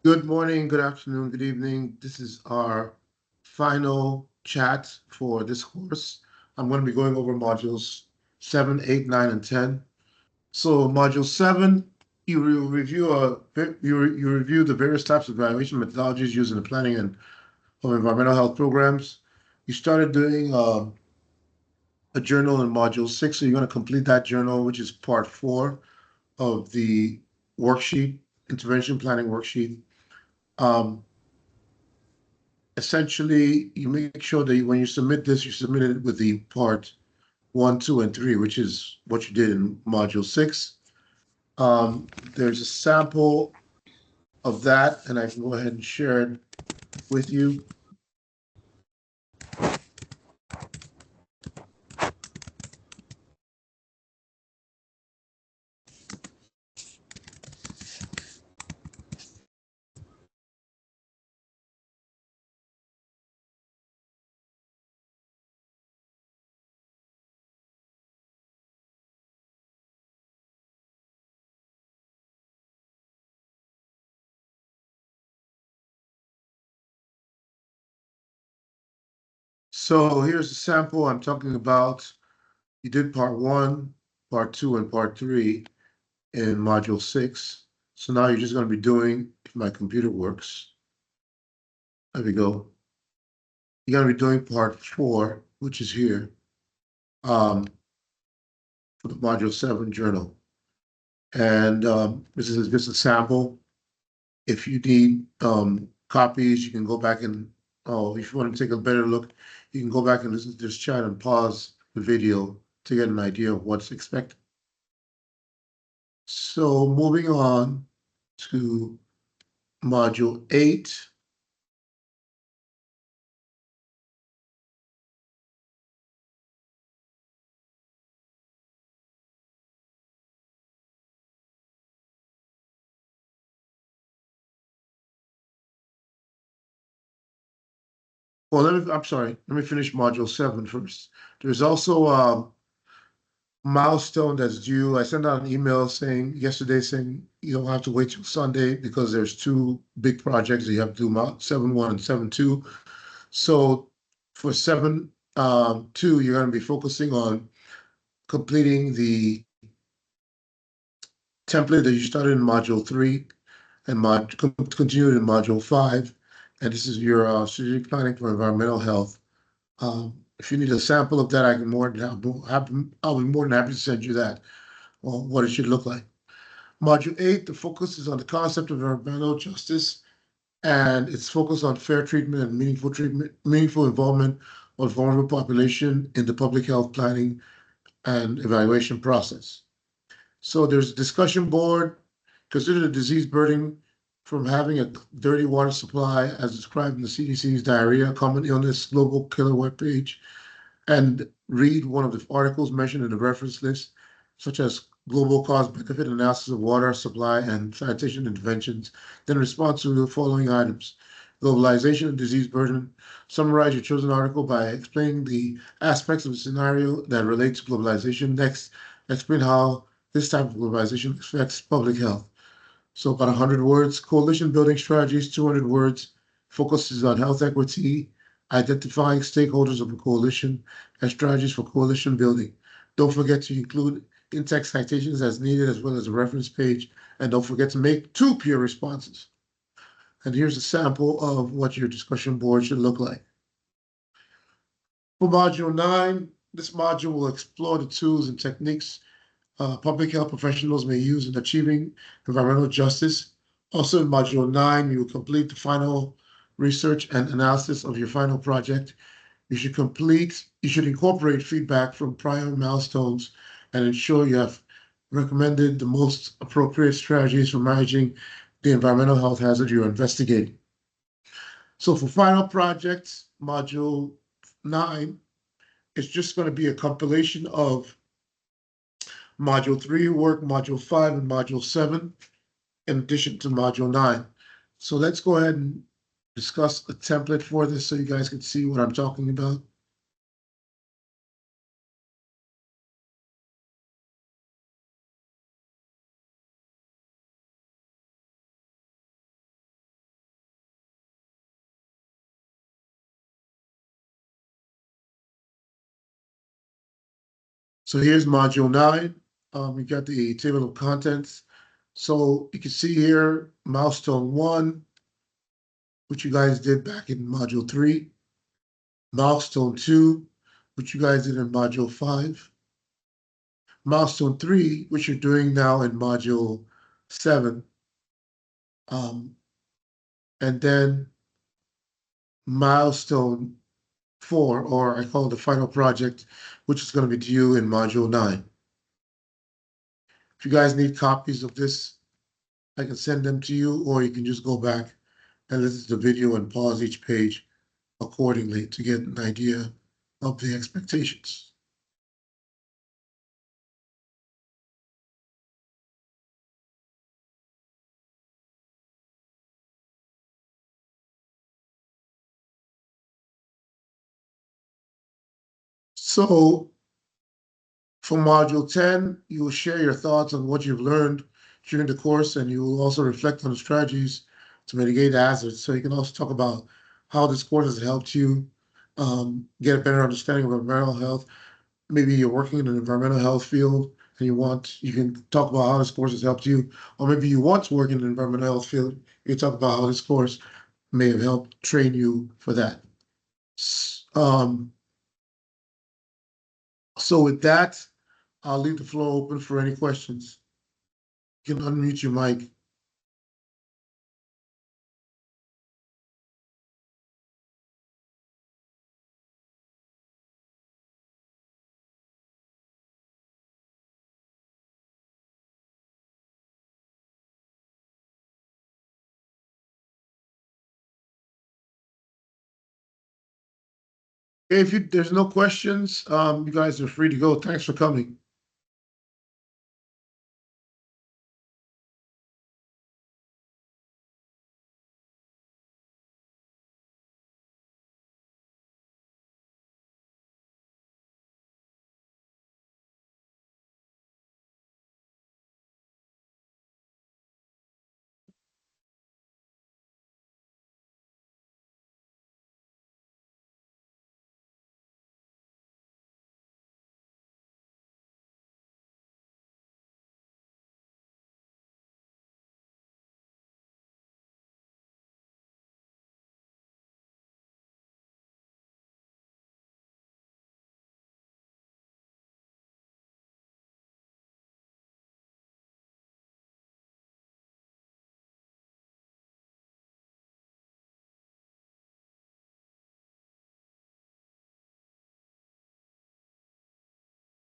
Good morning, good afternoon, good evening. This is our final chat for this course. I'm going to be going over modules 7, 8, 9, and 10. So module 7, you review the various types of evaluation methodologies used in the planning and of environmental health programs. You started doing a journal in module 6, so you're going to complete that journal, which is part 4 of the worksheet, intervention planning worksheet. Um, Essentially, you make sure that when you submit this, you submit it with the part 1, 2, and 3, which is what you did in module 6. There's a sample of that, and I can go ahead and share it with you. So here's the sample I'm talking about. You did part 1, part 2, and part 3 in module 6. So now you're just going to be doing, if my computer works, there we go. You're going to be doing part 4, which is here, for the module 7 journal. And this is just a sample. If you need copies, you can go back and, if you want to take a better look, you can go back and listen to this chat and pause the video to get an idea of what's expected. So moving on to module 8. Well, I'm sorry, let me finish module 7 first. There's also a milestone that's due. I sent out an email yesterday saying you don't have to wait till Sunday because there's 2 big projects that you have to do, 7.1 and 7.2. So for 7.2, you're going to be focusing on completing the template that you started in module 3 and continued in module 5. And this is your strategic planning for environmental health. If you need a sample of that, I'll be more than happy to send you that, or what it should look like. Module 8, the focus is on the concept of environmental justice, and it's focused on fair treatment and meaningful involvement of vulnerable population in the public health planning and evaluation process. So there's a discussion board. Consider the disease burden from having a dirty water supply as described in the CDC's Diarrhea Common Illness Global Killer webpage, and read one of the articles mentioned in the reference list, such as Global Cost Benefit Analysis of Water Supply and Sanitation Interventions, then respond to the following items. Globalization and disease burden. Summarize your chosen article by explaining the aspects of the scenario that relate to globalization. Next, explain how this type of globalization affects public health. So about 100 words. Coalition building strategies, 200 words. Focuses on health equity, identifying stakeholders of a coalition, and strategies for coalition building. Don't forget to include in-text citations as needed, as well as a reference page. And don't forget to make 2 peer responses. And here's a sample of what your discussion board should look like. For module 9, this module will explore the tools and techniques public health professionals may use in achieving environmental justice. Also in module 9, you will complete the final research and analysis of your final project. You should incorporate feedback from prior milestones and ensure you have recommended the most appropriate strategies for managing the environmental health hazard you're investigating. So for final projects, module 9, it's just going to be a compilation of module 3 work, module 5, and module 7, in addition to module 9. So let's go ahead and discuss a template for this so you guys can see what I'm talking about. So here's module 9. You got the table of contents. So you can see here milestone 1, which you guys did back in module 3. Milestone 2, which you guys did in module 5. Milestone 3, which you're doing now in module 7. And then milestone 4, or I call it the final project, which is going to be due in module 9. If you guys need copies of this, I can send them to you, or you can just go back and listen to the video and pause each page accordingly to get an idea of the expectations. So for module 10, you will share your thoughts on what you've learned during the course, and you will also reflect on the strategies to mitigate hazards. So you can also talk about how this course has helped you get a better understanding of environmental health. Maybe you're working in an environmental health field and you can talk about how this course has helped you, or maybe you want to work in an environmental health field. You can talk about how this course may have helped train you for that. Um, so with that, I'll leave the floor open for any questions. You can unmute your mic. If there's no questions, you guys are free to go. Thanks for coming.